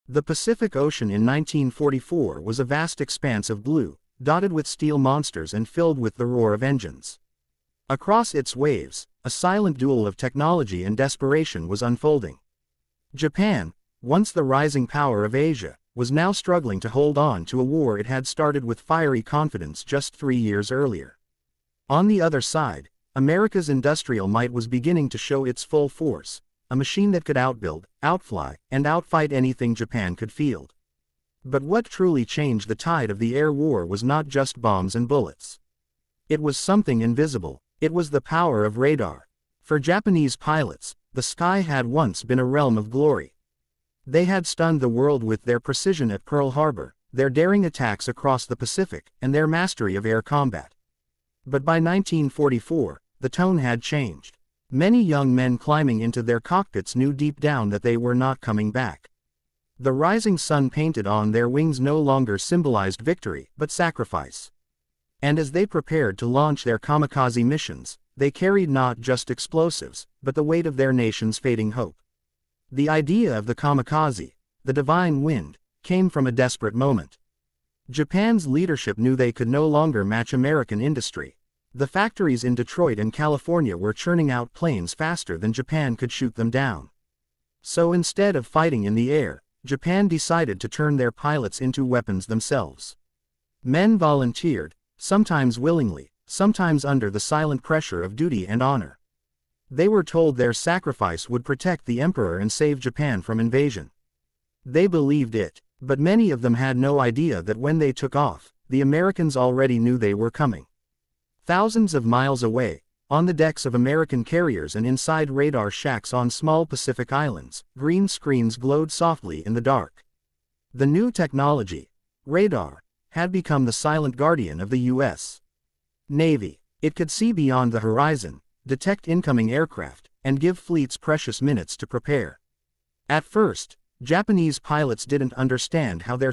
The Pacific Ocean in 1944 was a vast expanse of blue, dotted with steel monsters and filled with the roar of engines. Across its waves, a silent duel of technology and desperation was unfolding. Japan, once the rising power of Asia, was now struggling to hold on to a war it had started with fiery confidence just 3 years earlier. On the other side, America's industrial might was beginning to show its full force, a machine that could outbuild, outfly, and outfight anything Japan could field. But what truly changed the tide of the air war was not just bombs and bullets. It was something invisible. It was the power of radar. For Japanese pilots, the sky had once been a realm of glory. They had stunned the world with their precision at Pearl Harbor, their daring attacks across the Pacific, and their mastery of air combat. But by 1944, the tone had changed. Many young men climbing into their cockpits knew deep down that they were not coming back. The rising sun painted on their wings no longer symbolized victory, but sacrifice. And as they prepared to launch their kamikaze missions, they carried not just explosives, but the weight of their nation's fading hope. The idea of the kamikaze, the divine wind, came from a desperate moment. Japan's leadership knew they could no longer match American industry. The factories in Detroit and California were churning out planes faster than Japan could shoot them down. So instead of fighting in the air, Japan decided to turn their pilots into weapons themselves. Men volunteered, sometimes willingly, sometimes under the silent pressure of duty and honor. They were told their sacrifice would protect the emperor and save Japan from invasion. They believed it, but many of them had no idea that when they took off, the Americans already knew they were coming. Thousands of miles away, on the decks of American carriers and inside radar shacks on small Pacific islands, green screens glowed softly in the dark. The new technology, radar, had become the silent guardian of the U.S. Navy. It could see beyond the horizon, detect incoming aircraft, and give fleets precious minutes to prepare. At first, Japanese pilots didn't understand how their